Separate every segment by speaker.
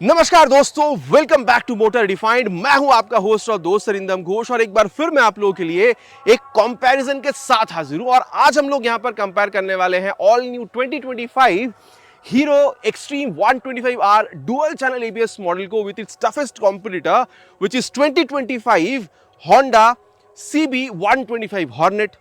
Speaker 1: नमस्कार दोस्तों, welcome back to Motor Defined. मैं हूं आपका होस्ट और दोस्त अरिंदम घोष और एक बार फिर मैं आप लोगों के लिए एक कंपैरिजन के साथ हाजिर हूं। और आज हम लोग यहां पर कंपेयर करने वाले हैं all new 2025 Hero Xtreme 125R dual channel ABS model को with its toughest competitor which is 2025 Honda CB 125 Hornet.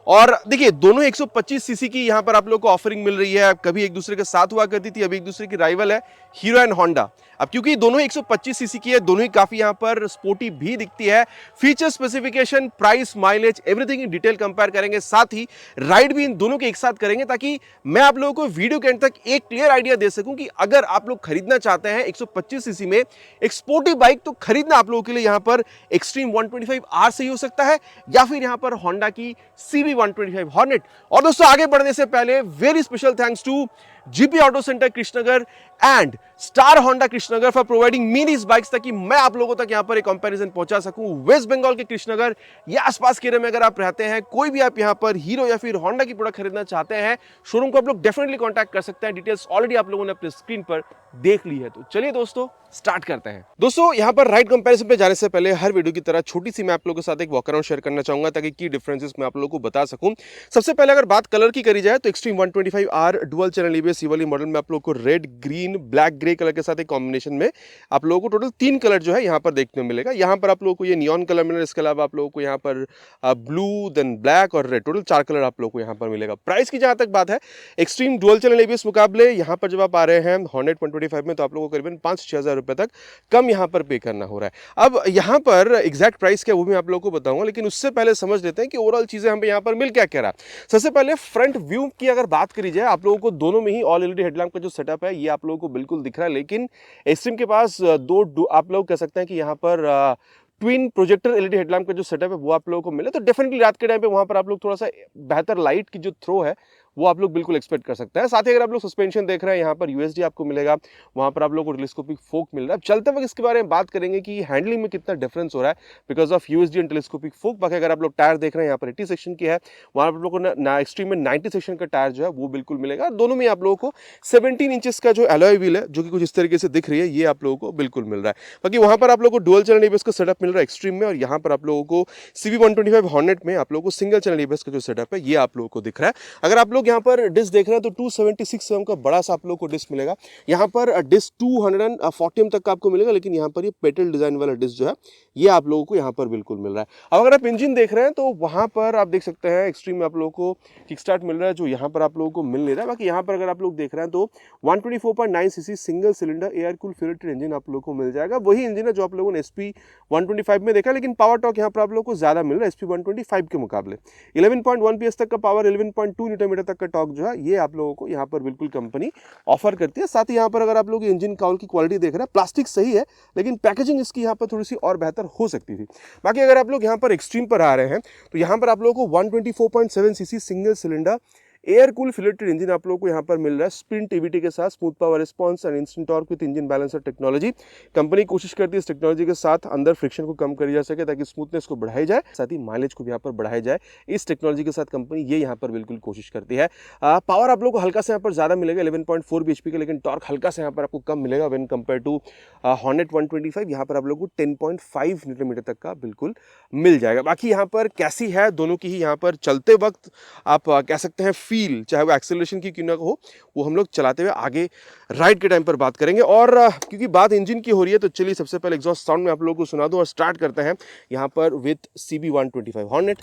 Speaker 1: और देखिए, दोनों 125 सीसी की यहां पर आप लोग को ऑफरिंग मिल रही है। कभी एक दूसरे के साथ हुआ करती थी, अभी एक दूसरे की राइवल है हीरो एंड होंडा। अब क्योंकि दोनों 125 सीसी की है, दोनों ही काफी यहां पर स्पोर्टी भी दिखती है। Feature, specification, price, mileage, everything in detail compare करेंगे, साथ ही राइड भी इन दोनों के एक साथ करेंगे ताकि मैं आप लोगों को वीडियो के एंड तक एक क्लियर आइडिया दे सकूं कि अगर आप लोग खरीदना चाहते हैं 125 सीसी में एक स्पोर्टी बाइक, तो खरीदना आप लोगों के लिए यहां पर एक्सट्रीम 125R से ही हो सकता है या फिर यहां पर होंडा की CB 125 हॉर्नेट। और दोस्तों, आगे बढ़ने से पहले very special thanks to GP Auto Centre Krishnanagar and Star Honda Krishnanagar for providing me these bikes, ताकि मैं आप लोगों तक यहां पर एक कंपैरिजन पहुंचा सकूं। वेस्ट बंगाल के कृष्णनगर या आसपास के एरिया में अगर आप रहते हैं, कोई भी आप यहां पर हीरो या फिर होंडा की प्रोडक्ट खरीदना चाहते हैं, शोरूम को आप लोग डेफिनेटली कांटेक्ट कर सकते हैं। डिटेल्स ऑलरेडी आप लोगों ने अपने स्क्रीन पर देख ली है। तो चलिए दोस्तों, स्टार्ट करते हैं। दोस्तों, यहां पर राइड कंपैरिजन पे जाने से पहले हर वीडियो की तरह छोटी सी मैं आप लोगों के साथ एक वॉक अराउंड शेयर करना चाहूंगा ताकि की डिफरेंसेस मैं आप लोगों को बता सकूं। सबसे पहले अगर बात कलर की करी जाए तो extreme 125R dual channel ABS वाली मॉडल में आप लोगों को red, green, black, grey colour के साथ एक कॉम्बिनेशन में आप लोगों को टोटल 3 कलर जो है यहां पर देखने को मिलेगा। यहां पर आप लोगों को ये नियॉन कलर मिलेगा, इसके अलावा आप लोगों को यहां पर ब्लू, देन ब्लैक और रेड, टोटल 4 कलर आप लोगों को यहां पर मिलेगा। प्राइस की जहां तक बात है, एक्सट्रीम डुअल चैनल एबीएस मुकाबले यहां पर जब आप आ रहे हैं हॉर्नेट 125 में, तो आप लोगों को करीबन 5-6 हज़ार रुपए तक कम यहां पर पे करना हो रहा है। अब यहां पर एग्जैक्ट प्राइस क्या वो भी आप लोगों को बताऊंगा, लेकिन उससे पहले समझ लेते हैं कि ओवरऑल चीजें हमें यहां पर मिल क्या क्या रहा है। सबसे पहले फ्रंट व्यू की अगर बात करी जाए, आप लोगों को दोनों में ही ऑल एलईडी हेडलैम्प का जो सेटअप है ये आप लोगों को बिल्कुल दिख रहा है। लेकिन एक्सट्रीम के पास दो आप लोग कह सकते हैं कि यहाँ पर ट्विन प्रोजेक्टर एलईडी हेडलैम्प का जो सेटअप है वो आप लोगों को मिले, तो डेफिनेटली रात के टाइम पे वहां पर आप लोग थोड़ा सा बेहतर लाइट की जो थ्रो है वो आप लोग बिल्कुल एक्सपेक्ट कर सकते हैं। साथ ही अगर आप लोग सस्पेंशन देख रहे हैं, यहाँ पर यूएसडी आपको मिलेगा, वहां पर आप लोग को टेलीस्कोपिक फोक मिल रहा है। चलते वक्त इसके बारे में बात करेंगे कि हैंडलिंग में कितना डिफरेंस हो रहा है because of USD and telescopic फोक। बाकी अगर आप लोग टायर देख रहे हैं, यहाँ पर 80 सेक्शन की है, वहां आप लोग को एक्सट्रीम में 90 सेक्शन का टायर जो है वो बिल्कुल मिलेगा। दोनों में आप लोगों को 17 इंचेस का जो एलॉय व्हील है जो कि कुछ इस तरीके से दिख रही है, ये आप लोगों को बिल्कुल मिल रहा है। बाकी वहां पर आप लोगों को डुअल चैनल एबीएस का सेटअप मिल रहा है एक्सट्रीम में, और यहाँ पर आप लोगों को CB 125 हॉर्नेट में आप लोगों को सिंगल चैनल एबीएस का जो सेटअप है ये आप लोगों को दिख रहा है। अगर आप लोग यहाँ पर डिस्क देख रहे हैं तो 276 mm का बड़ा सा आप लोगों को डिस्क मिलेगा। यहाँ पर डिस्क 240 mm तक का आपको मिलेगा, लेकिन यहाँ पर ये पेटल डिजाइन वाला डिस्क जो है ये आप लोगों को यहाँ पर बिल्कुल मिल रहा है। अब अगर आप इंजन देख रहे हैं तो वहां पर आप देख सकते हैं एक्सट्रीम में आप लोगों को किक स्टार्ट मिल रहा है जो यहाँ पर आप लोगों को मिल नहीं रहा है। बाकी यहाँ पर अगर आप लोग देख रहे हैं तो 124.9 CC single cylinder air cool filter engine आप लोगों को मिल जाएगा। वही इंजन है जो आप लोगों ने SP 125 में देखा, लेकिन पावर टॉर्क यहाँ पर आप लोगों को ज्यादा मिल रहा है SP 125 के मुकाबले। 11.1 PS तक का पावर, 11.2 न्यूटन मीटर तक का टॉर्क जो है ये आप लोगों को यहाँ पर बिल्कुल कंपनी ऑफर करती है। साथ ही यहाँ पर अगर आप लोग इंजन काउल की क्वालिटी देख रहे हैं, प्लास्टिक सही है लेकिन पैकेजिंग इसकी यहाँ पर थोड़ी सी और बेहतर हो सकती थी। बाकी अगर आप लोग यहाँ पर एक्सट्रीम पर आ रहे हैं तो यहाँ पर आप लोगों को 124.7 CC single cylinder air cool filter engine आप लोगों को यहाँ पर मिल रहा है स्प्रिंट टीवीटी के साथ, smooth power response and instant torque with engine balancer technology. Company कोशिश करती है इस टेक्नोलॉजी के साथ अंदर फ्रिक्शन को कम करी जा सके ताकि स्मूथनेस को बढ़ाई जाए, साथ ही माइलेज को भी यहाँ पर बढ़ाया जाए। इस टेक्नोलॉजी के साथ कंपनी ये यहाँ पर बिल्कुल कोशिश करती है। पावर आप लोग को हल्का से यहाँ पर ज्यादा मिलेगा 11.4 bhp का, लेकिन टॉर्क हल्का से यहाँ पर आपको कम मिलेगा व्हेन कंपेयर टू हॉर्नेट 125। यहाँ पर आप लोग को 10.5 न्यूटन मीटर तक का बिल्कुल मिल जाएगा। बाकी यहाँ पर कैसी है दोनों की ही यहाँ पर चलते वक्त आप कह सकते हैं फील, चाहे वो एक्सेलरेशन की क्यों ना हो, वो हम लोग चलाते हुए आगे राइड के टाइम पर बात करेंगे। और क्योंकि बात इंजन की हो रही है तो चलिए सबसे पहले एग्जॉस्ट साउंड में आप लोगों को सुना दूं और स्टार्ट करते हैं यहाँ पर विद CB 125 हॉर्नेट।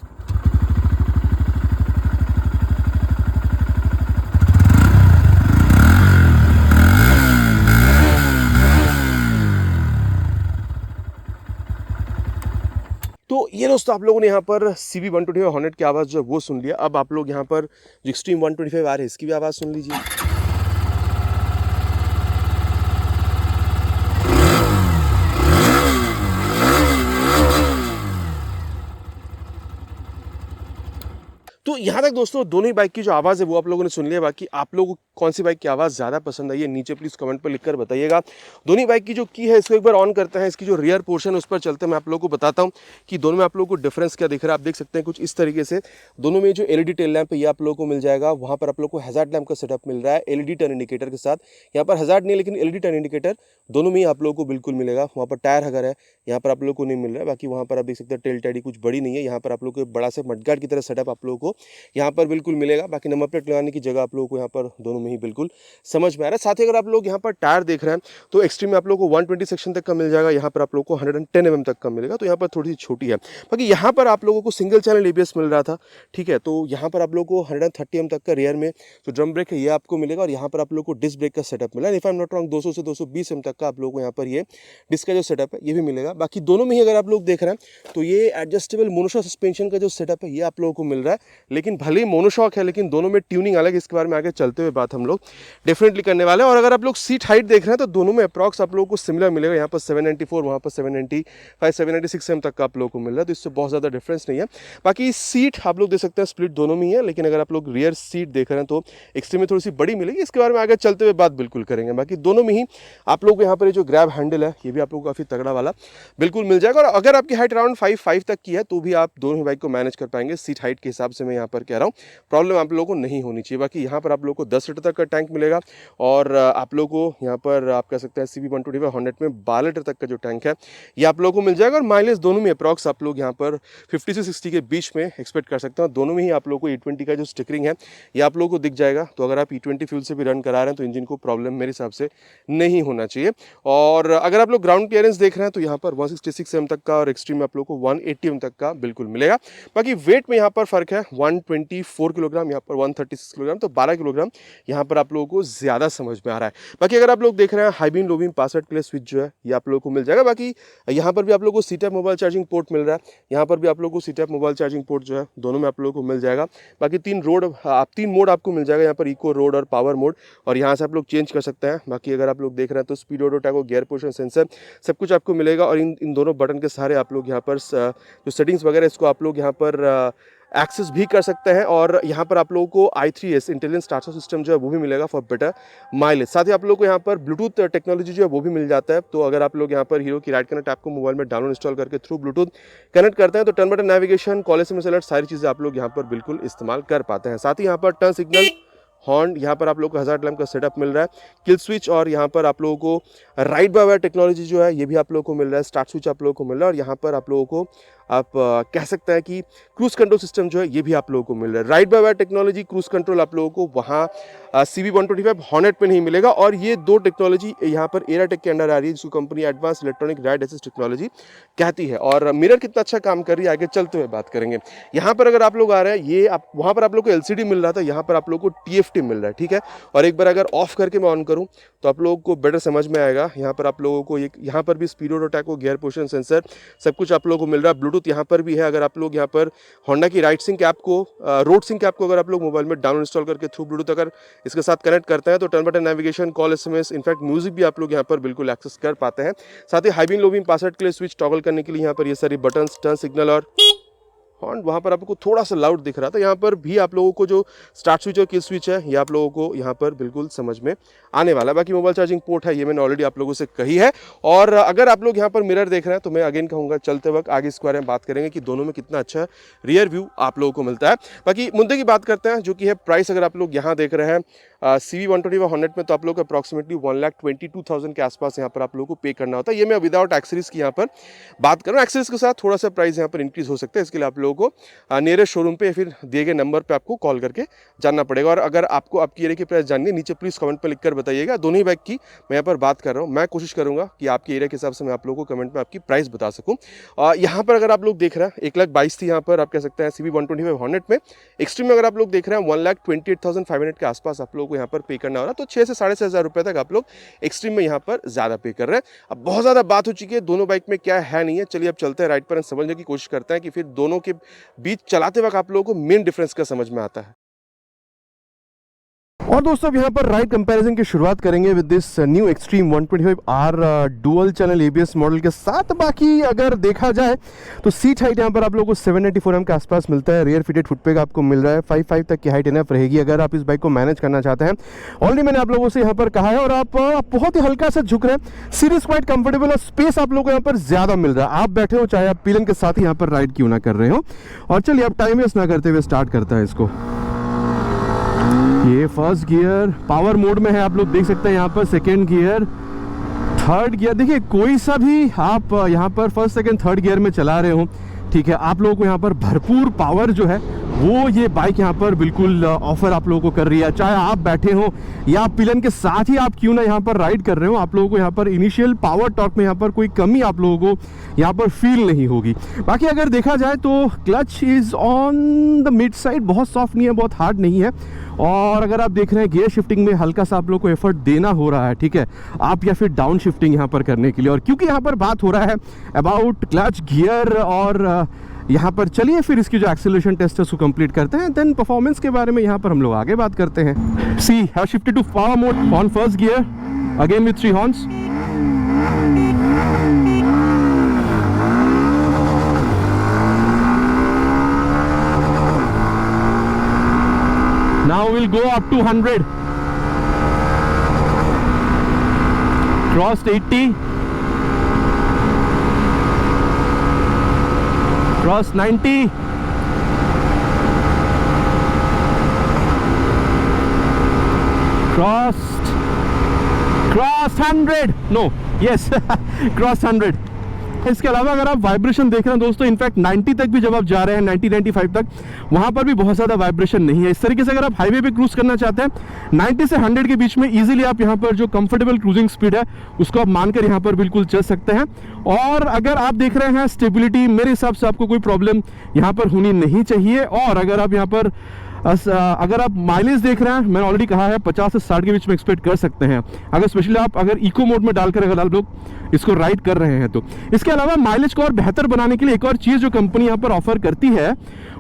Speaker 1: तो ये दोस्तों आप लोगों ने यहाँ पर CB 125 हॉर्नेट की आवाज़ जो है वो सुन लिया। अब आप लोग यहाँ पर जो एक्सट्रीम 125 आ रही है इसकी भी आवाज़ सुन लीजिए। तो तो यहाँ तक दोस्तों दोनों ही बाइक की जो आवाज़ है वो आप लोगों ने सुन लिया। बाकी आप लोगों को कौन सी बाइक की आवाज़ ज़्यादा पसंद आई है नीचे प्लीज़ कमेंट पर लिखकर बताइएगा। दोनों ही बाइक की जो की है इसको एक बार ऑन करते हैं, इसकी जो रियर पोर्शन है उस पर चलते हैं, मैं आप लोगों को बताता हूँ कि दोनों में आप लोगों को डिफरेंस क्या दिख रहा है। आप देख सकते हैं कुछ इस तरीके से दोनों में जो एलईडी टेल लैंप है ये आप लोगों को मिल जाएगा। वहाँ पर आप लोगों को हैजार्ड लैंप का सेटअप मिल रहा है एलईडी टर्न इंडिकेटर के साथ। यहाँ पर हैजार्ड नहीं लेकिन एलईडी टर्न इंडिकेटर दोनों में ही आप लोगों को बिल्कुल मिलेगा। वहाँ पर टायर अगर है यहाँ पर आप लोगों को नहीं मिल रहा है। बाकी वहाँ पर आप देख सकते हैं टेल टैडी कुछ बड़ी नहीं है। यहाँ पर आप लोगों को बड़ा से मडगार्ड की तरह सेटअप आप लोगों को यहाँ पर बिल्कुल मिलेगा। बाकी नंबर प्लेट लगाने की जगह आप लोगों को यहाँ पर दोनों में ही बिल्कुल समझ में आ रहा है। साथ ही अगर आप लोग यहाँ पर टायर देख रहे हैं तो एक्सट्रीम में आप लोगों को 120 सेक्शन तक का मिल जाएगा। यहाँ पर आप लोगों को 110 mm तक का मिलेगा, तो यहाँ पर थोड़ी सी छोटी है। बाकी यहाँ पर आप लोगों को सिंगल चैनल एबीएस मिल रहा था, ठीक है। तो यहाँ पर आप लोगों को 130 mm तक का रियर में जो ड्रम ब्रेक है ये आपको मिलेगा। और यहाँ पर आप लोगों को डिस्क ब्रेक का सेटअप मिला है। If I am not wrong 200 से 220 mm तक का आप लोगों को यहाँ पर ये डिस्क का जो सेटअप है ये भी मिलेगा। बाकी दोनों में ही अगर आप लोग देख रहे हैं तो ये एडजस्टेबल मोनोशॉक सस्पेंशन का जो सेटअप है ये आप लोगों को मिल रहा है। लेकिन भले ही मोनोशॉक है लेकिन दोनों में ट्यूनिंग अलग है, इसके बारे में आगे चलते हुए बात हम लोग डेफिनेटली करने वाले हैं। और अगर आप लोग सीट हाइट देख रहे हैं तो दोनों में अप्रॉक्स आप लोगों को सिमिलर मिलेगा। यहाँ पर 794, वहाँ पर 795, 796 mm तक का आप लोगों को मिल रहा है, तो इससे बहुत ज़्यादा डिफरेंस नहीं है। बाकी सीट आप लोग देख सकते हैं स्प्लिट दोनों में ही है, लेकिन अगर आप लोग रियर सीट देख रहे हैं तो एक्सट्रीम में थोड़ी सी बड़ी मिलेगी, इसके बारे में आगे चलते हुए बात बिल्कुल करेंगे। बाकी दोनों में ही आप लोग को यहाँ पर जो ग्रैब हैंडल है ये भी आप लोग को काफ़ी तगड़ा वाला बिल्कुल मिल जाएगा। और अगर आपकी हाइट अराउंड 5'5" तक की है तो भी आप दोनों ही बाइक को मैनेज कर पाएंगे। सीट हाइट के हिसाब से मैं यहाँ पर कह रहा हूँ, प्रॉब्लम आप लोगों को नहीं होनी चाहिए। बाकी यहाँ पर आप लोगों को 10 लीटर तक का टैंक मिलेगा। और आप लोगों को यहाँ पर आप कह सकते हैं CB125 हॉर्नेट में 12 लीटर तक का जो टैंक है ये आप लोगों को मिल जाएगा। और माइलेज दोनों में अप्रॉक्स आप लोग यहाँ पर 50 से 60 के बीच में एक्सपेक्ट कर सकते हैं। दोनों में ही आप लोगों को E20 का जो स्टिकरिंग है ये आप लोगों को दिख जाएगा। तो अगर आप E20 फ्यूल से भी रन करा रहे हैं तो इंजन को प्रॉब्लम मेरे हिसाब से नहीं होना चाहिए। और अगर आप लोग ग्राउंड क्लियरेंस देख रहे हैं तो यहाँ पर 166 mm तक का और एक्सट्रीम में आप लोग को 180 mm तक का बिल्कुल मिलेगा। बाकी वेट में यहाँ पर फर्क है 124 किलोग्राम, यहाँ पर 136 किलोग्राम, तो 12 किलोग्राम यहाँ पर आप लोगों को ज़्यादा समझ में आ रहा है। बाकी अगर आप लोग देख रहे हैं high beam low beam pass out के लिए स्विच जो है ये आप लोगों को मिल जाएगा। बाकी यहाँ पर भी आप लोगों को C type mobile charging port मिल रहा है। यहाँ पर भी आप लोगों को C type mobile charging port जो है दोनों में आप लोगों को मिल जाएगा। बाकी तीन मोड आपको मिल जाएगा यहाँ पर, इको, रोड और पावर मोड, और यहाँ से आप लोग चेंज कर सकते हैं। बाकी अगर आप लोग देख रहे हैं तो speed auto tacho, gear position sensor सब कुछ आपको मिलेगा। और इन दोनों बटन के सहारे आप लोग यहाँ पर जो सेटिंग्स वगैरह इसको आप लोग यहाँ पर एक्सेस भी कर सकते हैं। और यहाँ पर आप लोगों को i3S इंटेलिजेंट स्टार्टर सिस्टम जो है वो भी मिलेगा फॉर बेटर माइलेज। साथ ही आप लोगों को यहाँ पर ब्लूटूथ टेक्नोलॉजी जो है वो भी मिल जाता है। तो अगर आप लोग यहाँ पर हीरो की राइड कनेक्ट ऐप को मोबाइल में डाउनलोड इंस्टॉल करके थ्रू ब्लूटूथ कनेक्ट करते हैं तो turn button navigation, call SMS alert सारी चीज़ें आप लोग यहाँ पर बिल्कुल इस्तेमाल कर पाते हैं। साथ ही यहाँ पर टर्न सिग्नल, हॉर्न, यहाँ पर आप लोग को हैजार्ड लैंप का सेटअप मिल रहा है, किल स्विच, और यहाँ पर आप लोगों को राइड बाय वायर टेक्नोलॉजी जो है ये भी आप लोगों को मिल रहा है, स्टार्ट स्विच आप लोगों को मिल रहा है। और यहाँ पर आप लोगों को आप कह सकते हैं कि क्रूज कंट्रोल सिस्टम जो है ये भी आप लोगों को मिल रहा है। Ride by wire technology, cruise control आप लोगों को वहाँ CB125 हॉर्नेट पे नहीं मिलेगा। और ये दो टेक्नोलॉजी यहाँ पर एराटेक के अंडर आ रही है जिसको company advance electronic ride assist technology कहती है। और मिरर कितना अच्छा काम कर रही है आगे चलते हुए बात करेंगे। यहाँ पर अगर आप लोग आ रहे हैं ये आप वहाँ पर आप लोग को LCD मिल रहा था, यहाँ पर आप लोग को TFT मिल रहा है, ठीक है। और एक बार अगर ऑफ करके मैं ऑन करूँ तो आप लोगों को बेटर समझ में आएगा। यहाँ पर आप लोगों को यहाँ पर भी speed auto tacho, gear position sensor सब कुछ आप लोगों को मिल रहा है। ब्लूटूथ यहाँ पर भी है। अगर आप लोग यहाँ पर होंडा की राइड सिंक ऐप को, रोड सिंक ऐप को अगर आप लोग मोबाइल में डाउनलोड इंस्टॉल करके थ्रू ब्लूटूथ अगर इसके साथ कनेक्ट करते हैं तो turn button navigation, call SMS, in fact music भी आप लोग यहाँ पर बिल्कुल एक्सेस कर पाते हैं। साथ ही high beam low beam pass out के लिए स्विच टॉगल करने के लिए यहाँ पर ये सारी बटन, टर्न सिग्नल और हॉर्न, वहाँ पर आपको थोड़ा सा लाउड दिख रहा था। यहाँ पर भी आप लोगों को जो स्टार्ट स्विच और किल स्विच है ये आप लोगों को यहाँ पर बिल्कुल समझ में आने वाला है। बाकी मोबाइल चार्जिंग पोर्ट है ये मैंने ऑलरेडी आप लोगों से कही है। और अगर आप लोग यहाँ पर मिरर देख रहे हैं तो मैं अगेन कहूँगा चलते वक्त आगे इसके बारे में बात करेंगे कि दोनों में कितना अच्छा रियर व्यू आप लोगों को मिलता है। बाकी मुद्दे की बात करते हैं जो कि है प्राइस। अगर आप लोग यहाँ देख रहे हैं CB125 हॉर्नेट में तो आप लोग को अप्रॉक्सीमेटली 1,22,000 के आसपास यहाँ पर आप लोगों को पे करना होता है। ये मैं विदाउट एक्सेसरीज की यहाँ पर बात कर रहा हूँ। एक्सेसरीज के साथ थोड़ा सा प्राइस यहाँ पर इंक्रीज हो सकता है। इसके लिए आप लोगों को नियरेस्ट शोरूम पे या फिर दिए गए नंबर पे आपको कॉल करके जानना पड़ेगा। और अगर आपको आपकी एरिया की प्राइस जाननी है नीचे प्लीज़ कमेंट पर लिखकर बताइएगा। दोनों ही बाइक की मैं यहाँ पर बात कर रहा हूँ। मैं कोशिश करूँगा कि आपके एरिया के हिसाब से मैं आप लोगों को कमेंट में आपकी प्राइस बता सकूँ। यहाँ पर अगर आप लोग देख रहे हैं 1,22,000 थी यहाँ पर आप कह सकते हैं CB125 हॉर्नेट में। एक्सट्रीम में अगर आप लोग देख रहे हैं 1,28,500 के आसपास आप लोगों को यहाँ पर पे करना हो रहा है। तो 6 से 6,500 रुपये तक आप लोग एक्सट्रीम में यहाँ पर ज़्यादा पे कर रहे हैं। अब बहुत ज़्यादा बात हो चुकी है दोनों बाइक में क्या है नहीं है। चलिए अब चलते हैं राइड पर समझने की कोशिश करते हैं कि फिर दोनों के बीच चलाते वक्त आप लोगों को मेन डिफरेंस क्या समझ में आता है। और दोस्तों अब यहाँ पर राइड कंपैरिजन की शुरुआत करेंगे with this new extreme 125R dual channel ABS model के साथ। बाकी अगर देखा जाए तो सीट हाइट यहाँ पर आप लोगों को 794 के आसपास मिलता है। रियर फिटेड फुटपैक आपको मिल रहा है, 5.5 तक की हाइट इनफ रहेगी अगर आप इस बाइक को मैनेज करना चाहते हैं। ऑलरेडी मैंने आप लोगों से यहाँ पर कहा है और आप बहुत ही हल्का सा झुक रहे हैं। सीरीज क्वाइट कंफर्टेबल और स्पेस आप लोगों को यहाँ पर ज्यादा मिल रहा है। आप बैठे हो चाहे आप पिलन के साथ ही यहाँ पर राइड क्यों ना कर रहे हो। और चलिए अब टाइम वेस्ट ना करते हुए स्टार्ट करता है इसको। ये फर्स्ट गियर पावर मोड में है, आप लोग देख सकते हैं यहाँ पर। सेकेंड गियर, थर्ड गियर, देखिए कोई सा भी आप यहाँ पर फर्स्ट सेकेंड थर्ड गियर में चला रहे हो, ठीक है, आप लोगों को यहाँ पर भरपूर पावर जो है वो ये बाइक यहाँ पर बिल्कुल ऑफर आप लोगों को कर रही है। चाहे आप बैठे हो या पिलन के साथ ही आप क्यों ना यहाँ पर राइड कर रहे हो, आप लोगों को यहाँ पर इनिशियल पावर टॉर्क में यहाँ पर कोई कमी आप लोगों को यहाँ पर फील नहीं होगी। बाकी अगर देखा जाए तो clutch is on the mid side, बहुत सॉफ्ट नहीं है, बहुत हार्ड नहीं है। और अगर आप देख रहे हैं गियर शिफ्टिंग में हल्का सा आप लोग को एफर्ट देना हो रहा है, ठीक है, आप या फिर डाउन शिफ्टिंग यहाँ पर करने के लिए। और क्योंकि यहाँ पर बात हो रहा है अबाउट क्लच गियर और यहाँ पर चलिए फिर इसकी जो एक्सेलरेशन टेस्ट है उसको कंप्लीट करते हैं, देन परफॉर्मेंस के बारे में यहाँ पर हम लोग आगे बात करते हैं। See have shifted to power mode on first gear again with 3 horns. Now we'll go up to 100. Crossed 80. Crossed 90. Crossed 100. No, yes, crossed 100. इसके अलावा अगर आप वाइब्रेशन देख रहे हैं दोस्तों, इनफैक्ट 90 तक भी जब आप जा रहे हैं, 90-95 तक, वहां पर भी बहुत ज़्यादा वाइब्रेशन नहीं है। इस तरीके से अगर आप हाईवे पे क्रूज करना चाहते हैं 90 से 100 के बीच में इजीली आप यहां पर जो कंफर्टेबल क्रूजिंग स्पीड है उसको आप मानकर यहां पर बिल्कुल चल सकते हैं। और अगर आप देख रहे हैं स्टेबिलिटी, मेरे हिसाब से आपको कोई प्रॉब्लम यहां पर होनी नहीं चाहिए। और अगर आप यहाँ पर अगर आप माइलेज देख रहे हैं, मैंने ऑलरेडी कहा है 50 से 60 के बीच में एक्सपेक्ट कर सकते हैं, अगर स्पेशली आप अगर इको मोड में डालकर अगर आप लोग इसको राइड कर रहे हैं तो। इसके अलावा माइलेज को और बेहतर बनाने के लिए एक और चीज़ जो कंपनी यहाँ पर ऑफर करती है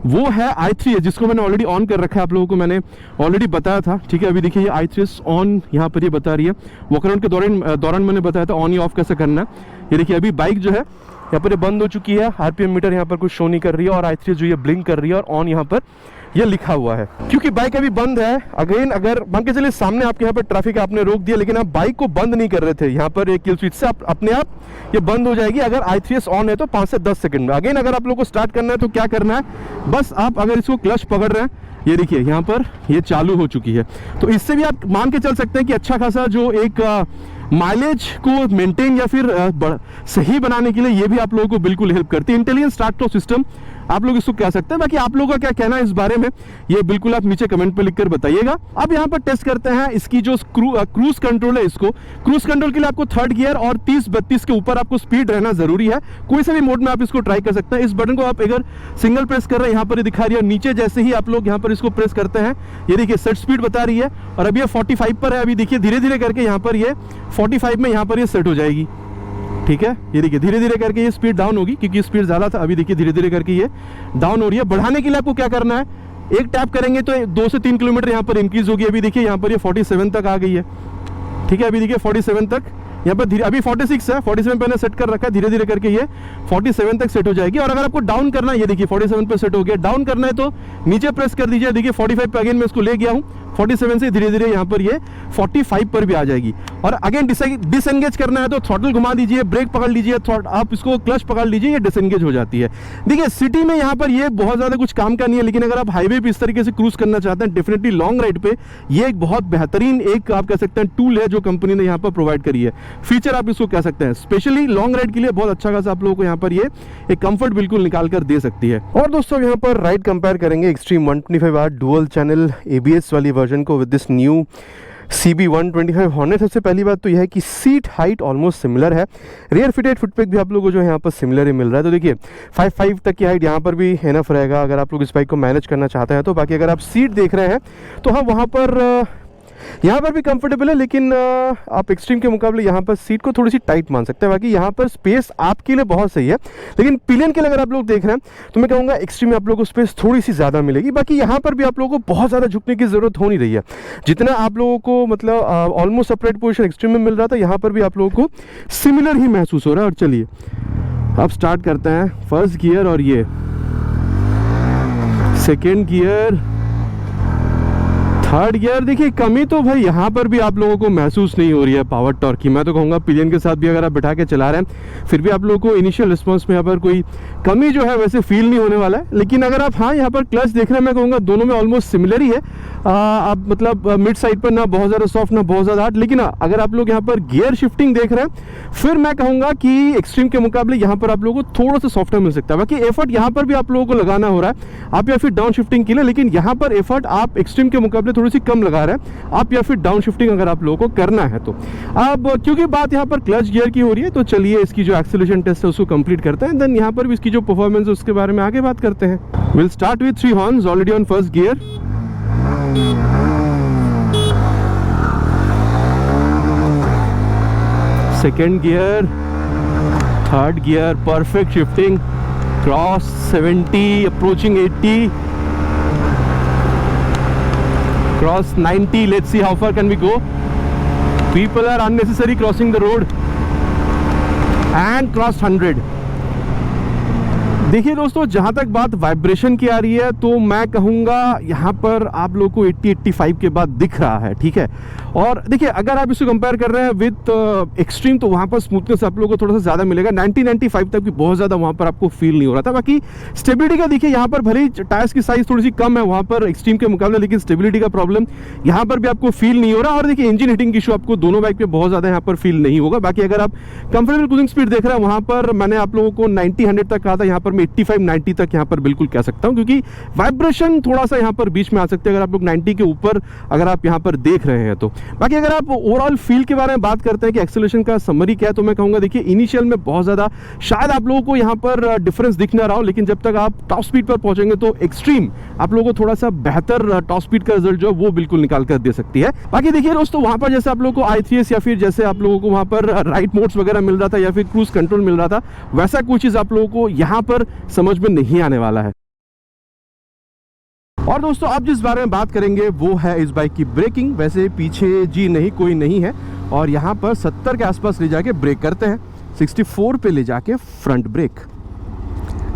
Speaker 1: वो है i3s, जिसको मैंने ऑलरेडी ऑन कर रखा है, आप लोगों को मैंने ऑलरेडी बताया था, ठीक है। अभी देखिए ये i3s ऑन यहाँ पर ये बता रही है, वॉकअराउंड के दौरान मैंने बताया था ऑन ही ऑफ कैसे करना है। ये देखिए अभी बाइक जो है यहाँ पर बंद हो चुकी है, RPM मीटर यहाँ पर कुछ शो नहीं कर रही है और i3s जो ये ब्लिंक कर रही है और ऑन यहाँ पर ये लिखा हुआ है। क्योंकि बाइक अभी बंद है, अगेन अगर मान के चलिए सामने आपके यहाँ पर ट्रैफिक आपने रोक दिया लेकिन आप बाइक को बंद नहीं कर रहे थे, यहाँ पर एक किल स्विच से आप अपने आप ये बंद हो जाएगी। अगर i3s ऑन है तो 5 से 10 सेकंड में। अगेन अगर आप लोग को स्टार्ट करना है तो क्या करना है, बस आप अगर इसको क्लच पकड़ रहे हैं, ये देखिए यहाँ पर ये चालू हो चुकी है, तो इससे भी आप मान के चल सकते हैं कि अच्छा खासा जो एक माइलेज को मेंटेन या फिर सही बनाने के लिए ये भी आप लोगों को बिल्कुल हेल्प करती है। इंटेलिजेंट स्टार्ट टॉप सिस्टम आप लोग इसको कह सकते हैं। बाकी आप लोगों का क्या कहना है इस बारे में, ये बिल्कुल आप नीचे कमेंट पे लिखकर बताइएगा। अब यहाँ पर टेस्ट करते हैं इसकी जो क्रूज कंट्रोल है। इसको क्रूज कंट्रोल के लिए आपको थर्ड गियर और 30-32 के ऊपर आपको स्पीड रहना जरूरी है। कोई सा भी मोड में आप इसको ट्राई कर सकते हैं। इस बटन को आप अगर सिंगल प्रेस कर रहे हैं, यहाँ पर दिखा रही है, नीचे जैसे ही आप लोग यहाँ पर इसको प्रेस करते हैं, ये देखिए सेट स्पीड बता रही है और अभी ये 45 पर है। अभी देखिए धीरे धीरे करके यहाँ पर ये 45 में यहाँ पर ये सेट हो जाएगी, ठीक है। ये देखिए धीरे धीरे करके ये स्पीड डाउन होगी क्योंकि स्पीड ज़्यादा था, अभी देखिए धीरे धीरे करके ये डाउन हो रही है। बढ़ाने के लिए आपको क्या करना है, एक टैप करेंगे तो 2 से 3 किलोमीटर यहाँ पर इंक्रीज होगी। अभी देखिए यहाँ पर ये 47 तक आ गई है, ठीक है। अभी देखिए 47 तक यहाँ पर धीरे, अभी 46 है, 47 पे सेट कर रखा है, धीरे धीरे करके ये 47 तक सेट हो जाएगी। और अगर आपको डाउन करना है, ये देखिए 47 पे सेट हो गया, डाउन करना है तो नीचे प्रेस कर दीजिए, देखिए 45 पे अगेन मैं इसको ले गया हूँ, 47 से धीरे धीरे यहाँ पर ये 45 पर भी आ जाएगी। और अगेन डिसएंगेज करना है तो थ्रॉटल घुमा दीजिए, ब्रेक पकड़ लीजिए, आप इसको क्लच पकड़ लीजिए, ये डिसएंगेज हो जाती है। देखिए सिटी में यहाँ पर ये बहुत ज़्यादा कुछ काम का नहीं है, लेकिन अगर आप हाईवे पे इस तरीके से क्रूज करना चाहते हैं, डेफिनेटली लॉन्ग राइड पे ये एक बहुत बेहतरीन एक आप कह सकते हैं टूल है जो कंपनी ने यहाँ पर प्रोवाइड करी है, फीचर आप इसको कह सकते हैं। स्पेशली लॉन्ग राइड के लिए बहुत अच्छा खासा आप लोगों को यहाँ पर ये एक कंफर्ट बिल्कुल निकाल कर दे सकती है। और दोस्तों यहाँ पर राइड कंपेयर करेंगे extreme 125R dual channel ABS वाली वर्जन को with this new CB 125 hornet. सबसे पहली बात तो यह है कि सीट हाइट ऑलमोस्ट सिमिलर है, रियर फिटेड फुटपैक भी आप लोगों को जो है यहाँ पर सिमिलर ही मिल रहा है। तो देखिए 5.5 तक की हाइट यहाँ पर भी एनफ रहेगा अगर आप लोग इस बाइक को मैनेज करना चाहते हैं तो। बाकी अगर आप सीट देख रहे हैं तो हाँ, वहाँ पर
Speaker 2: यहाँ पर भी कंफर्टेबल है, लेकिन आप एक्सट्रीम के मुकाबले यहाँ पर सीट को थोड़ी सी टाइट मान सकते हैं। बाकी यहाँ पर स्पेस आपके लिए बहुत सही है, लेकिन पिलियन के लिए अगर आप लोग देख रहे हैं तो मैं कहूँगा एक्सट्रीम में आप लोगों को स्पेस थोड़ी सी ज़्यादा मिलेगी। बाकी यहाँ पर भी आप लोगों को बहुत ज़्यादा झुकने की ज़रूरत हो नहीं रही है, जितना आप लोगों को मतलब ऑलमोस्ट अपराइट पोजिशन एक्सट्रीम में मिल रहा था, यहाँ पर भी आप लोगों को सिमिलर ही महसूस हो रहा है। और चलिए अब स्टार्ट करते हैं। फर्स्ट गियर और ये सेकेंड गियर, थर्ड गियर। देखिए कमी तो भाई यहाँ पर भी आप लोगों को महसूस नहीं हो रही है पावर टॉर्क की। मैं तो कहूँगा पिलियन के साथ भी अगर आप बैठा के चला रहे हैं फिर भी आप लोगों को इनिशियल रिस्पांस में यहाँ पर कोई कमी जो है वैसे फील नहीं होने वाला है। लेकिन अगर आप हाँ यहाँ पर क्लच देख रहे हैं, मैं कहूँगा दोनों में ऑलमोस्ट सिमिलर ही है। आप मतलब मिड साइड पर ना बहुत ज़्यादा सॉफ्ट ना बहुत ज़्यादा हार्ड। लेकिन अगर आप लोग यहाँ पर गियर शिफ्टिंग देख रहे हैं फिर मैं कहूँगा कि एक्सट्रीम के मुकाबले यहाँ पर आप लोगों को थोड़ा सा सॉफ्टवेयर मिल सकता है। बाकी एफर्ट यहाँ पर भी आप लोगों को लगाना हो रहा है, आप या फिर डाउन शिफ्टिंग के लिए, लेकिन यहाँ पर एफर्ट आप एक्सट्रीम के मुकाबले थोड़ी सी कम लगा रहे हैं, आप या फिर डाउन शिफ्टिंग अगर आप लोगों को करना है तो। अब क्योंकि बात यहाँ पर क्लच गियर की हो रही है तो चलिए इसकी जो एक्सेलरेशन टेस्ट है उसको कंप्लीट करते हैं, देन यहाँ पर भी इसकी जो परफॉर्मेंस है उसके बारे में आगे बात करते हैं। Will start with 3 horns already on first gear. Second gear, third gear, perfect shifting, cross 70 approaching 80, cross 90. Let's see how far can we go. People are unnecessary crossing the road and crossed 100. देखिए दोस्तों, जहाँ तक बात vibration की आ रही है तो मैं कहूँगा यहाँ पर आप लोगों को 80-85 के बाद दिख रहा है, ठीक है। और देखिए अगर आप इसको कंपेयर कर रहे हैं विद एक्सट्रीम तो वहाँ पर स्मूथनेस आप लोगों को थोड़ा सा ज़्यादा मिलेगा। 90-95 तक भी बहुत ज़्यादा वहाँ पर आपको फील नहीं हो रहा था। बाकी स्टेबिलिटी का देखिए यहाँ पर भले ही टायर्स की साइज़ थोड़ी सी कम है वहाँ पर एक्सट्रीम के मुकाबले, लेकिन स्टेबिलिटी का प्रॉब्लम यहाँ पर भी आपको फील नहीं हो रहा। और देखिए इंजन हीटिंग इशू आपको दोनों बाइक पे बहुत ज़्यादा यहाँ पर फील नहीं होगा। बाकी अगर आप कंफर्टेबल क्रूजिंग स्पीड देख रहे हैं वहाँ पर मैंने आप लोगों को 90-100 तक कहा था, यहाँ पर मैं 85-90 तक यहाँ पर बिल्कुल कह सकता हूँ, क्योंकि वाइब्रेशन थोड़ा सा यहाँ पर बीच में आ सकते हैं अगर आप लोग 90 के ऊपर अगर आप यहाँ पर देख रहे हैं तो। बाकी अगर आप ओवरऑल फील के बारे में बात करते हैं कि एक्सेलरेशन का समरी क्या है तो मैं कहूँगा देखिए इनिशियल में बहुत ज़्यादा शायद आप लोगों को यहाँ पर डिफरेंस दिख ना रहा हो, लेकिन जब तक आप टॉप स्पीड पर पहुंचेंगे तो एक्सट्रीम आप लोगों को थोड़ा सा बेहतर टॉप स्पीड का रिजल्ट जो है वो बिल्कुल निकाल कर दे सकती है। बाकी देखिए दोस्तों, वहाँ पर जैसे आप लोगों को i3s या फिर जैसे आप लोगों को वहाँ पर राइट मोड्स वगैरह मिल रहा था या फिर क्रूज कंट्रोल मिल रहा था, वैसा कोई चीज़ आप लोगों को यहाँ पर समझ में नहीं आने वाला है। और दोस्तों आप जिस बारे में बात करेंगे वो है इस बाइक की ब्रेकिंग। वैसे पीछे जी नहीं कोई नहीं है और यहाँ पर 70 के आसपास ले जाके ब्रेक करते हैं, 64 पे ले जाके फ्रंट ब्रेक।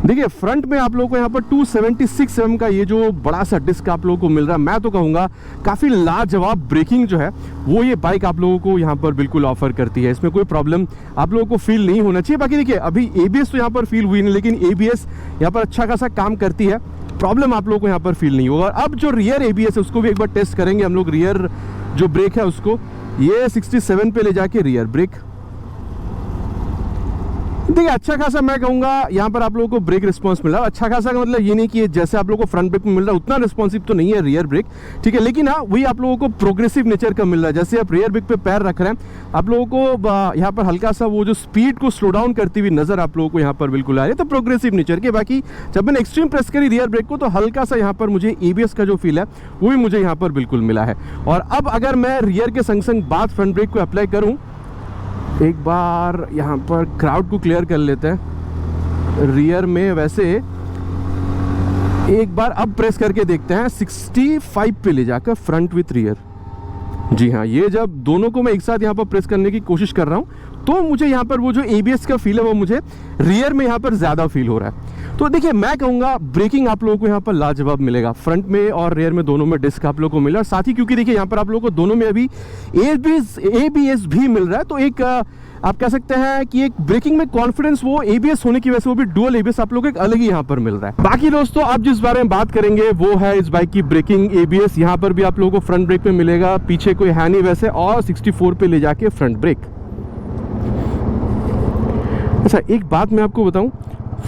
Speaker 2: देखिए फ्रंट में आप लोगों को यहाँ पर 276 mm का ये जो बड़ा सा डिस्क आप लोगों को मिल रहा है, मैं तो कहूँगा काफ़ी लाजवाब ब्रेकिंग जो है वो ये बाइक आप लोगों को यहाँ पर बिल्कुल ऑफर करती है। इसमें कोई प्रॉब्लम आप लोगों को फील नहीं होना चाहिए। बाकी देखिए अभी ABS तो यहाँ पर फील हुई नहीं, लेकिन ABS यहाँ पर अच्छा खासा काम करती है, प्रॉब्लम आप लोगों को यहाँ पर फील नहीं होगा। अब जो रियर ABS है उसको भी एक बार टेस्ट करेंगे हम लोग। रियर जो ब्रेक है उसको ये 67 पे ले जाके रियर ब्रेक। देखिए अच्छा खासा मैं कहूँगा यहाँ पर आप लोगों को ब्रेक रिस्पांस मिल रहा है। अच्छा खासा का मतलब ये नहीं कि जैसे आप लोगों को फ्रंट ब्रेक में मिल रहा है उतना रिस्पॉन्सिव तो नहीं है रियर ब्रेक, ठीक है, लेकिन हाँ वही आप लोगों को प्रोग्रेसिव नेचर का मिल रहा है। जैसे आप रियर ब्रेक पे पैर रख रहे हैं आप लोगों को यहाँ पर हल्का सा वो जो स्पीड को स्लो डाउन करती हुई नजर आप लोगों को यहाँ पर बिल्कुल आ रही है, तो प्रोग्रेसिव नेचर के। बाकी जब मैंने एक्सट्रीम प्रेस करी रियर ब्रेक को तो हल्का सा यहाँ पर मुझे ABS का जो फील है वो भी मुझे यहाँ पर बिल्कुल मिला है। और अब अगर मैं रियर के संग संग बात फ्रंट ब्रेक को अप्लाई करूँ, एक बार यहाँ पर क्राउड को क्लियर कर लेते हैं। रियर में वैसे एक बार अब प्रेस करके देखते हैं 65 पे ले जाकर फ्रंट विथ रियर। जी हाँ, ये जब दोनों को मैं एक साथ यहाँ पर प्रेस करने की कोशिश कर रहा हूँ तो मुझे यहाँ पर वो जो ABS का फील है वो मुझे रियर में यहाँ पर ज़्यादा फील हो रहा है। तो देखिए मैं कहूँगा ब्रेकिंग आप लोगों को यहाँ पर लाजवाब मिलेगा, फ्रंट में और रियर में दोनों में डिस्क आप लोगों को मिला। और साथ ही क्योंकि देखिए यहाँ पर आप लोगों को दोनों में अभी ABS भी मिल रहा है, तो एक आप कह सकते हैं कि एक ब्रेकिंग में कॉन्फिडेंस वो ABS होने की वजह से वो भी डुअल ABS आप लोगों को एक अलग ही यहाँ पर मिल रहा है। बाकी दोस्तों आप जिस बारे में बात करेंगे वो है इस बाइक की ब्रेकिंग ABS। यहाँ पर भी आप लोगों को फ्रंट ब्रेक पे मिलेगा, पीछे कोई है नहीं वैसे, और 64 पे ले जाके फ्रंट ब्रेक। अच्छा एक बात मैं आपको बताऊं,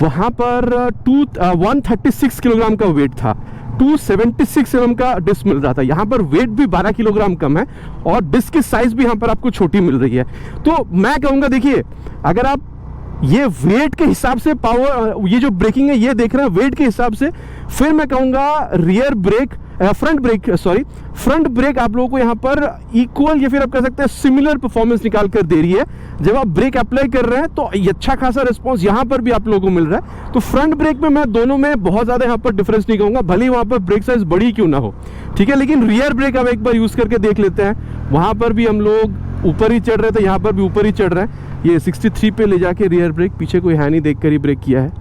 Speaker 2: वहां पर 136 किलोग्राम का वेट था, 276 mm का डिस्क मिल रहा था। यहाँ पर वेट भी 12 किलोग्राम कम है और डिस्क की साइज भी यहाँ पर आपको छोटी मिल रही है। तो मैं कहूँगा देखिए अगर आप ये वेट के हिसाब से पावर, ये जो ब्रेकिंग है ये देख रहे हैं वेट के हिसाब से, फिर मैं कहूँगा रियर ब्रेक फ्रंट ब्रेक आप लोगों को यहाँ पर इक्वल या फिर आप कह सकते हैं सिमिलर परफॉर्मेंस निकाल कर दे रही है। जब आप ब्रेक अप्लाई कर रहे हैं तो अच्छा खासा रिस्पांस यहाँ पर भी आप लोगों को मिल रहा है। तो फ्रंट ब्रेक में मैं दोनों में बहुत ज़्यादा यहाँ पर डिफरेंस नहीं कहूँगा, भले ही वहाँ पर ब्रेक साइज बड़ी क्यों ना हो, ठीक है। लेकिन रियर ब्रेक हम एक बार यूज़ करके देख लेते हैं। वहाँ पर भी हम लोग ऊपर ही चढ़ रहे थे, यहाँ पर भी ऊपर ही चढ़ रहे हैं। ये 63 पे ले जाके रियर ब्रेक, पीछे कोई है नहीं, देख कर ही ब्रेक किया है।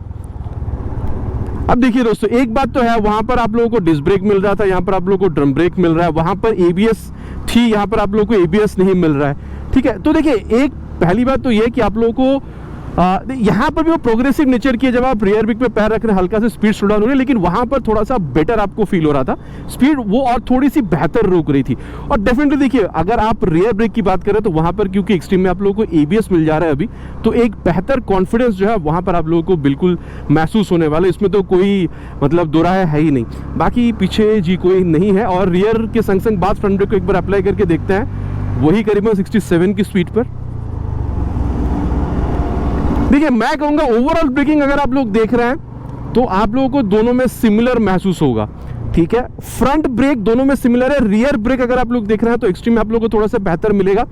Speaker 2: अब देखिए दोस्तों, एक बात तो है, वहां पर आप लोगों को डिस्क ब्रेक मिल रहा था, यहाँ पर आप लोगों को ड्रम ब्रेक मिल रहा है, वहां पर एबीएस थी, यहाँ पर आप लोगों को एबीएस नहीं मिल रहा है, ठीक है। तो देखिए, एक पहली बात तो ये कि आप लोगों को यहाँ पर भी वो प्रोग्रेसिव नेचर की है। जब आप रियर ब्रेक पे पैर रख रहे हैं, हल्का से स्पीड स्लो डाउन हो रही है, लेकिन वहां पर थोड़ा सा बेटर आपको फील हो रहा था, स्पीड वो और थोड़ी सी बेहतर रुक रही थी। और डेफिनेटली देखिए, अगर आप रियर ब्रेक की बात करें तो वहां पर क्योंकि एक्सट्रीम में आप लोगों को एबीएस मिल जा रहा है अभी, तो एक बेहतर कॉन्फिडेंस जो है वहां पर आप लोगों को बिल्कुल महसूस होने वाला है। इसमें तो कोई मतलब दो राय है ही नहीं। बाकी पीछे जी कोई नहीं है। और रियर के संग संग बात फ्रंट ब्रेक को एक बार अप्लाई करके देखते हैं, वही करीबन 67 की स्पीड पर। देखिए, मैं कहूंगा ओवरऑल ब्रेकिंग अगर आप लोग देख रहे हैं तो आप लोगों को दोनों में सिमिलर महसूस होगा, ठीक है। फ्रंट ब्रेक दोनों में सिमिलर है। रियर ब्रेक अगर आप लोग देख रहे हैं तो एक्सट्रीम में आप लोगों को थोड़ा सा बेहतर मिलेगा।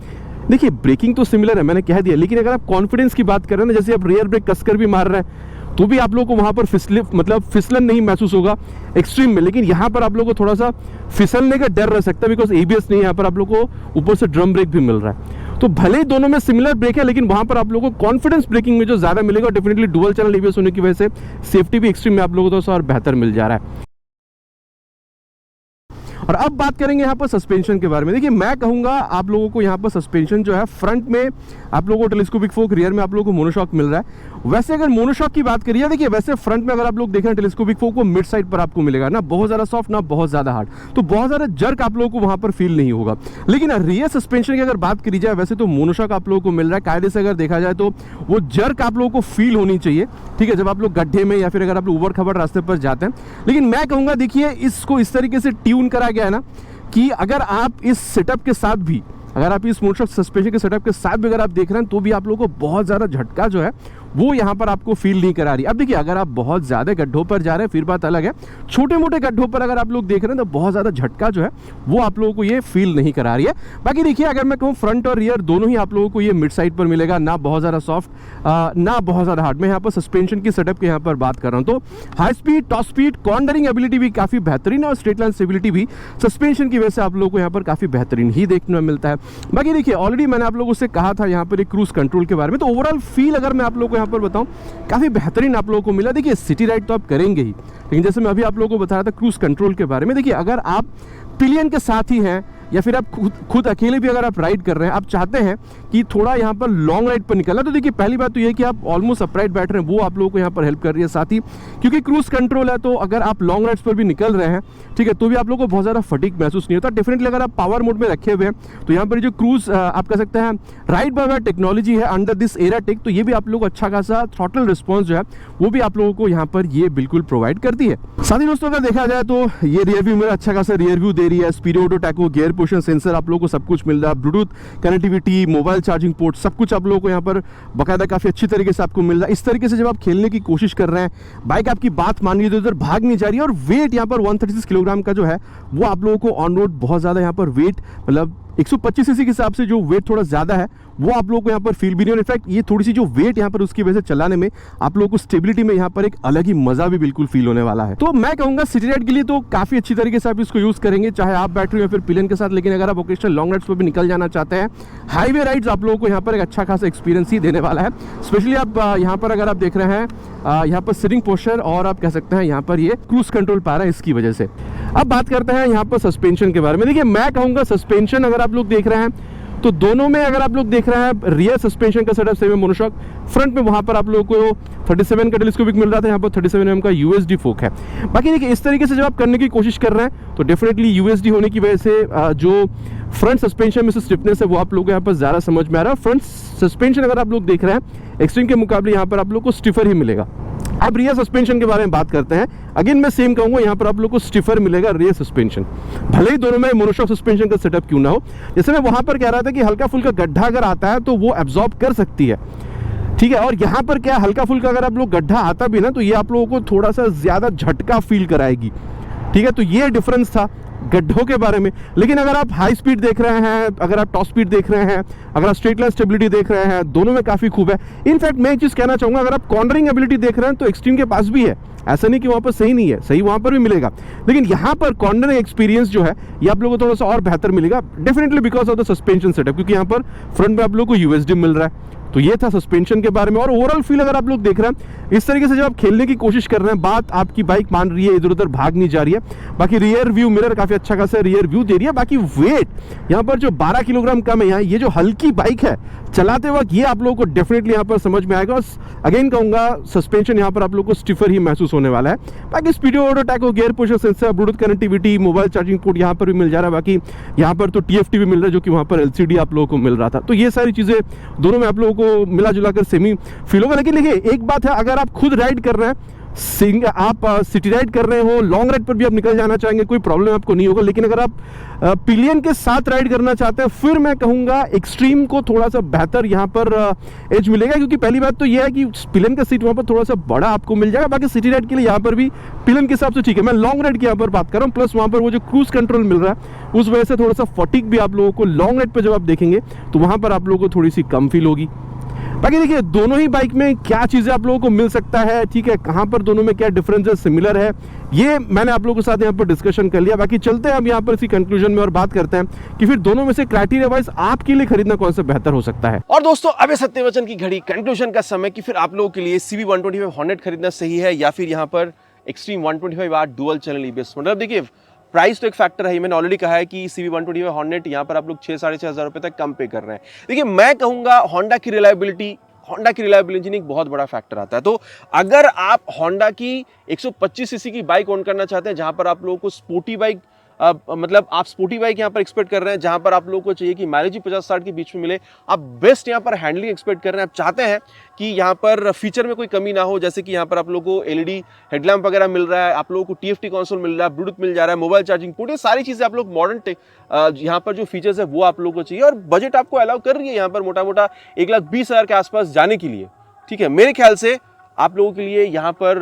Speaker 2: देखिए, ब्रेकिंग तो सिमिलर है, मैंने कह दिया, लेकिन अगर आप कॉन्फिडेंस की बात कर रहे हैं ना, जैसे आप रियर ब्रेक कसकर भी मार रहे हैं तो भी आप लोगों को वहां पर फिसलन नहीं महसूस होगा एक्सट्रीम में। लेकिन यहां पर आप लोगों को थोड़ा सा फिसलने का डर रह सकता है, बिकॉज एबीएस नहीं है, यहाँ पर आप लोगों को ऊपर से ड्रम ब्रेक भी मिल रहा है। तो भले ही दोनों में सिमिलर ब्रेक है, लेकिन वहां पर आप लोगों को कॉन्फिडेंस ब्रेकिंग में जो ज्यादा मिलेगा, डेफिनेटली डुअल चैनल एबीएस होने की वजह से सेफ्टी भी एक्सट्रीम में आप लोगों को और बेहतर मिल जा रहा है। और अब बात करेंगे यहाँ पर सस्पेंशन के बारे में। देखिए, मैं कहूंगा आप लोगों को यहाँ पर सस्पेंशन जो है, फ्रंट में आप लोगों को टेलीस्कोपिक फोक, रियर में आप लोगों को मोनोशॉक मिल रहा है। वैसे अगर मोनोशॉक की बात करिए, देखिए वैसे फ्रंट में अगर आप लोग देखें टेलीस्कोपिक फोक को मिड साइड पर आपको मिलेगा, ना बहुत ज्यादा सॉफ्ट ना बहुत ज्यादा हार्ड, तो बहुत ज्यादा जर्क आप लोगों को वहां पर फील नहीं होगा। लेकिन रियर सस्पेंशन की अगर बात करी जाए, वैसे तो मोनोशॉक आप लोगों को मिल रहा है, कायदे से अगर देखा जाए तो वो जर्क आप लोगों को फील होनी चाहिए, ठीक है, जब आप लोग गड्ढे में या फिर अगर आप लोग उबड़ खबड़ रास्ते पर जाते हैं। लेकिन मैं कहूंगा, देखिए इसको इस तरीके से ट्यून करा गया है ना कि अगर आप इस सेटअप के साथ भी, अगर आप इस मोनोशॉक सस्पेंशन के सेटअप के साथ भी अगर आप देख रहे हैं तो भी आप लोगों को बहुत ज़्यादा झटका जो है वो यहाँ पर आपको फील नहीं करा रही। अब देखिए, अगर आप बहुत ज़्यादा गड्ढों पर जा रहे हैं फिर बात अलग है, छोटे मोटे गड्ढों पर अगर आप लोग देख रहे हैं तो बहुत ज़्यादा झटका जो है वो आप लोगों को ये फील नहीं करा रही है। बाकी देखिए, अगर मैं कहूँ फ्रंट और रियर दोनों ही आप लोगों को ये मिड साइड पर मिलेगा, ना बहुत ज़्यादा सॉफ्ट ना बहुत ज़्यादा हार्ड। मैं यहाँ पर सस्पेंशन की सेटअप के यहाँ पर बात कर रहा हूँ, तो high speed, top speed, cornering ability भी काफ़ी बेहतरीन है और स्ट्रेट लाइन स्टेबिलिटी भी सस्पेंशन की वजह से आप लोगों को यहाँ पर काफ़ी बेहतरीन ही देखने में मिलता है। बाकी देखिए, ऑलरेडी मैंने आप लोगों से कहा था यहाँ पर एक क्रूज कंट्रोल के बारे में, तो ओवरऑल फील अगर मैं आप लोगों को यहाँ पर बताऊँ, काफ़ी बेहतरीन आप लोगों को मिला। देखिए, सिटी राइड तो आप करेंगे ही, लेकिन जैसे मैं अभी आप लोगों को बता रहा था क्रूज कंट्रोल के बारे में, देखिए अगर आप पिलियन के साथ ही हैं या फिर आप खुद अकेले भी अगर आप राइड कर रहे हैं, आप चाहते हैं कि थोड़ा यहाँ पर लॉन्ग राइड पर निकलना, तो देखिए पहली बात तो ये है कि आप ऑलमोस्ट अपराइट बैठ रहे हैं, वो आप लोगों को यहाँ पर हेल्प कर रही है। साथ ही क्योंकि क्रूज कंट्रोल है, तो अगर आप लॉन्ग राइड्स पर भी निकल रहे हैं, ठीक है, तो भी आप लोगों को बहुत ज़्यादा फटीग महसूस नहीं होता। डेफिनेटली अगर आप पावर मोड में रखे हुए हैं तो यहाँ पर जो क्रूज आप कह सकते हैं राइड बाय वायर टेक्नोलॉजी है अंडर दिस एरा टेक, तो ये भी आप लोग अच्छा खासा थ्रॉटल रिस्पॉन्स जो है वो भी आप लोगों को यहाँ पर ये बिल्कुल प्रोवाइड करती है। साथ ही दोस्तों, अगर देखा जाए तो ये रियर व्यू मेरा अच्छा खासा रियर व्यू दे रही है, speedo auto tacho, gear position sensor आप लोगों को सब कुछ मिल रहा है, Bluetooth connectivity, mobile charging port, सब कुछ आप लोगों को यहाँ पर बाकायदा काफी अच्छी तरीके से आपको मिल रहा है। इस तरीके से जब आप खेलने की कोशिश कर रहे हैं, बाइक आपकी बात मान लीजिए, इधर भाग नहीं जा रही है, और वेट यहाँ पर 136 किलोग्राम का जो है वो आप लोगों को ऑन रोड बहुत ज्यादा यहाँ पर वेट, मतलब 125 सीसी के हिसाब से जो वेट थोड़ा ज्यादा है वो आप लोगों को यहाँ पर फील भी नहीं हो। इनफैक्ट ये थोड़ी सी जो वेट यहाँ पर उसकी वजह से चलाने में आप लोगों को स्टेबिलिटी में यहाँ पर एक अलग ही मजा भी बिल्कुल फील होने वाला है। तो मैं कहूंगा सिटी राइड के लिए तो काफी अच्छी तरीके से आप इसको यूज करेंगे, चाहे आप बैटरी या फिर पिलियन के साथ। लेकिन अगर आप ओकेशनल लॉन्ग राइड्स पर भी निकल जाना चाहते हैं, हाईवे राइड्स आप लोगों को यहाँ पर एक अच्छा खासा एक्सपीरियंस ही देने वाला है। स्पेशली आप यहाँ पर अगर आप देख रहे हैं यहाँ पर सिटिंग पोस्चर, और आप कह सकते हैं यहाँ पर ये क्रूज कंट्रोल पा रहा है इसकी वजह से। अब बात करते हैं यहाँ पर सस्पेंशन के बारे में। देखिए, मैं कहूंगा सस्पेंशन अगर आप लोग देख रहे हैं तो दोनों में अगर आप लोग देख रहे हैं, रियर सस्पेंशन का सेटअप सेम है मोनोशॉक, फ्रंट में वहां पर आप लोगों को 37 का टेलीस्कोपिक मिल रहा था, यहाँ पर 37 mm का यूएसडी फोक है। बाकी देखिए, इस तरीके से जब आप करने की कोशिश कर रहे हैं तो डेफिनेटली यूएसडी होने की वजह से जो फ्रंट सस्पेंशन में से स्टिफनेस है वो आप लोगों को यहाँ पर ज़्यादा समझ में आ रहा है। फ्रंट सस्पेंशन अगर आप लोग देख रहे हैं, एक्सट्रीम के मुकाबले यहाँ पर आप लोग को स्टिफर ही मिलेगा। अब रियर सस्पेंशन के बारे में बात करते हैं। अगेन मैं सेम कहूंगा, यहाँ पर आप लोग को स्टिफर मिलेगा रियर सस्पेंशन, भले ही दोनों में मोनोशॉक सस्पेंशन का सेटअप क्यों ना हो। जैसे मैं वहां पर कह रहा था कि हल्का फुल्का गड्ढा अगर आता है तो वो एब्जॉर्ब कर सकती है, ठीक है, और यहाँ पर क्या हल्का फुल्का अगर आप लोग गड्ढा आता भी ना तो ये आप लोगों को थोड़ा सा ज्यादा झटका फील कराएगी। ठीक है, तो ये डिफरेंस था गड्ढों के बारे में। लेकिन अगर आप हाई स्पीड देख रहे हैं, अगर आप टॉप स्पीड देख रहे हैं, अगर आप स्ट्रेट लाइन स्टेबिलिटी देख रहे हैं, दोनों में काफ़ी खूब है। इनफैक्ट मैं एक चीज़ कहना चाहूँगा, अगर आप कॉर्नरिंग एबिलिटी देख रहे हैं तो एक्सट्रीम के पास भी है, ऐसा नहीं कि वहाँ पर सही नहीं है, सही वहाँ पर भी मिलेगा। लेकिन यहाँ पर कॉर्नरिंग एक्सपीरियंस जो है ये आप लोगों को थोड़ा सा और बेहतर मिलेगा, definitely because of the suspension setup, क्योंकि यहाँ पर फ्रंट में आप लोगों को यूएसडी मिल रहा है। तो ये था सस्पेंशन के बारे में। और ओवरऑल फील अगर आप लोग देख रहे हैं इस तरीके से जब आप खेलने की कोशिश कर रहे हैं, बात आपकी बाइक मान रही है, इधर उधर भाग नहीं जा रही है। बाकी रियर व्यू मिरर काफ़ी अच्छा खासा रियर व्यू दे रही है। बाकी वेट यहाँ पर जो 12 किलोग्राम कम है, यहाँ ये जो हल्की बाइक है चलाते वक्त ये आप लोगों को डेफिनेटली यहाँ पर समझ में आएगा। और अगेन कहूँगा सस्पेंशन यहाँ पर आप लोगों को स्टिफर ही महसूस होने वाला है। बाकी speedo auto tacho, gear pusher sensor, Bluetooth connectivity, mobile charging port यहाँ पर भी मिल जा रहा है। बाकी यहाँ पर तो TFT भी मिल रहा है, जो कि वहाँ पर LCD आप लोगों को मिल रहा था। तो ये सारी चीज़ें दोनों में आप लोगों को मिला जुला कर सेमी फील होगा। लेकिन देखिए एक बात है, अगर आप खुद राइड कर रहे हैं, आप सिटी राइड कर रहे हो, लॉन्ग राइड पर भी आप निकल जाना चाहेंगे, कोई प्रॉब्लम आपको नहीं होगा। लेकिन अगर आप पिलियन के साथ राइड करना चाहते हैं, फिर मैं कहूँगा एक्सट्रीम को थोड़ा सा बेहतर यहाँ पर एज मिलेगा। क्योंकि पहली बात तो यह है कि पिलियन का सीट वहाँ पर थोड़ा सा बड़ा आपको मिल जाएगा। बाकी सिटी राइड के लिए यहाँ पर भी पिलियन के हिसाब से ठीक है। मैं लॉन्ग राइड की यहाँ पर बात कर रहा हूँ, प्लस वहाँ पर वो जो क्रूज कंट्रोल मिल रहा है उस वजह से थोड़ा सा फटीग भी आप लोगों को लॉन्ग राइड पर जब आप देखेंगे तो वहाँ पर आप लोगों को थोड़ी सी कम फील होगी। बाकी देखिए दोनों ही बाइक में क्या चीज़ें आप लोगों को मिल सकता है, ठीक है, कहाँ पर दोनों में क्या डिफरेंस है, सिमिलर है, ये मैंने आप लोगों के साथ यहाँ पर डिस्कशन कर लिया। बाकी चलते हैं हम यहाँ पर इसी कंक्लूजन में और बात करते हैं कि फिर दोनों में से क्राइटेरिया वाइज आपके लिए खरीदना कौन सा बेहतर हो सकता है।
Speaker 1: और दोस्तों अब सत्यवचन की घड़ी, कंक्लूजन का समय कि फिर आप लोगों के लिए CB125 हॉर्नेट खरीदना सही है या फिर यहाँ पर extreme 125R dual channel EBS। मतलब देखिए प्राइस तो एक फैक्टर है, मैंने ऑलरेडी कहा है कि CB125 हॉर्नेट यहाँ पर आप लोग 6-6.5 हज़ार रुपए तक कम पे कर रहे हैं। देखिए मैं कहूँगा होंडा की रिलायबल इंजन एक बहुत बड़ा फैक्टर आता है। तो अगर आप होंडा की 125 सीसी की बाइक ओन करना चाहते हैं, जहां पर आप लोगों को स्पोर्टी बाइक मतलब आप स्पोर्टी बाइक यहां पर एक्सपेक्ट कर रहे हैं, जहां पर आप लोगों को चाहिए कि माइलेज 50-60 के बीच में मिले, आप बेस्ट यहां पर हैंडलिंग एक्सपेक्ट कर रहे हैं, आप चाहते हैं कि यहां पर फीचर में कोई कमी ना हो, जैसे कि यहां पर आप लोगों को LED हेडलैम्प वगैरह मिल रहा है, आप लोगों को TFT कंसोल मिल रहा है, ब्लूटूथ मिल जा रहा है, मोबाइल चार्जिंग पोर्ट, ये सारी चीजें आप लोग मॉडर्न यहाँ पर जो फीचर्स है वो आप लोगों को चाहिए। और बजट आपको अलाउ कर रही है यहाँ पर मोटा मोटा 1,20,000 के आसपास जाने के लिए। ठीक है, मेरे ख्याल से आप लोगों के लिए यहाँ पर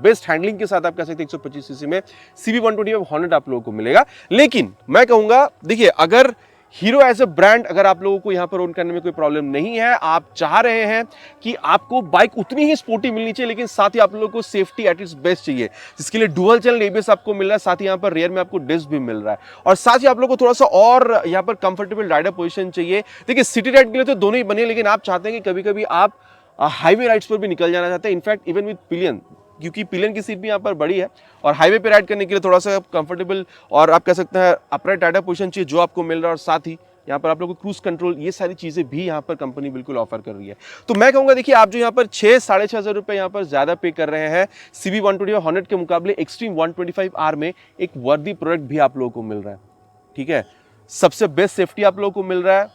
Speaker 1: बेस्ट हैंडलिंग के साथ आप कह सकते हैं 125 सीसी में CB125 हॉर्नेट आप लोगों को मिलेगा। लेकिन मैं कहूँगा देखिए अगर हीरो एज ए ब्रांड अगर आप लोगों को यहाँ पर ओन करने में कोई प्रॉब्लम नहीं है, आप चाह रहे हैं कि आपको बाइक उतनी ही स्पोर्टी मिलनी चाहिए लेकिन साथ ही आप लोगों को सेफ्टी एट इट्स बेस्ट चाहिए, जिसके लिए डुअल चैनल ABS आपको मिल रहा है, साथ ही यहाँ पर रियर में आपको डिस्क भी मिल रहा है, और साथ ही आप लोगों को थोड़ा सा और यहाँ पर कंफर्टेबल राइडर पोजिशन चाहिए। देखिए सिटी राइड के लिए तो दोनों ही बने, लेकिन आप चाहते हैं कि कभी कभी आप हाईवे राइड्स पर भी निकल जाना चाहते हैं, इनफैक्ट इवन विद पिलियन, क्योंकि पिलियन की सीट भी यहाँ पर बड़ी है और हाईवे पे राइड करने के लिए थोड़ा सा कंफर्टेबल और आप कह सकते हैं अपराइट राइडर पोजीशन चाहिए जो आपको मिल रहा है, और साथ ही यहाँ पर आप लोगों को क्रूज कंट्रोल, ये सारी चीजें भी यहाँ पर कंपनी बिल्कुल ऑफर कर रही है। तो मैं कहूँगा देखिए आप जो यहाँ पर 6-6.5 हज़ार रुपये यहाँ पर ज्यादा पे कर रहे हैं CB125 हॉर्नेट के मुकाबले, एक्सट्रीम 125R में एक वर्दी प्रोडक्ट भी आप लोगों को मिल रहा है। ठीक है, सबसे बेस्ट सेफ्टी आप लोगों को मिल रहा है,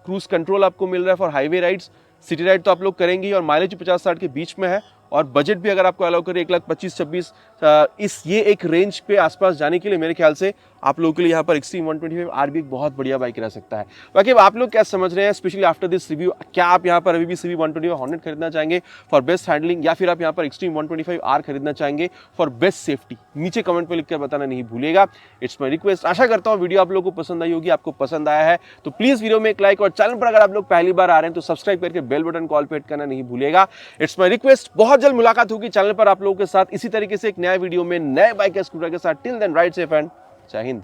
Speaker 1: क्रूज कंट्रोल आपको मिल रहा है for highway rides, city ride तो आप लोग करेंगे ही, और माइलेज 50-60 के बीच में है, और बजट भी अगर आपको अलाउ करे 1,25,000-26,000 इस ये एक रेंज पे आसपास जाने के लिए मेरे ख्याल से आप लोगों के लिए यहाँ पर एक्सट्रीम 125R भी एक बहुत बढ़िया बाइक रह सकता है। बाकी आप लोग क्या समझ रहे हैं, स्पेशली आफ्टर दिस रिव्यू, क्या आप यहाँ पर अभी भी CB125 हॉर्नेट खरीदना चाहेंगे फॉर बेस्ट हैंडलिंग, या फिर आप यहाँ पर एक्सट्रीम 125R खरीदना चाहेंगे फॉर बेस्ट सेफ्टी? नीचे कमेंट में लिखकर बताना नहीं भूलिएगा, इट्स माई रिक्वेस्ट। आशा करता हूँ वीडियो आप लोगों को पसंद आई होगी। आपको पसंद आया है तो प्लीज वीडियो में एक लाइक, और चैनल पर अगर आप लोग पहली बार आ रहे हैं तो सब्सक्राइब करके बेल बटन कॉल पे हिट करना नहीं भूलिएगा। It's my request. बहुत जल्द मुलाकात होगी चैनल पर आप लोगों के साथ इसी तरीके से एक नया वीडियो में नए बाइक या स्कूटर के साथ। Till then ride safe and Jai Hind.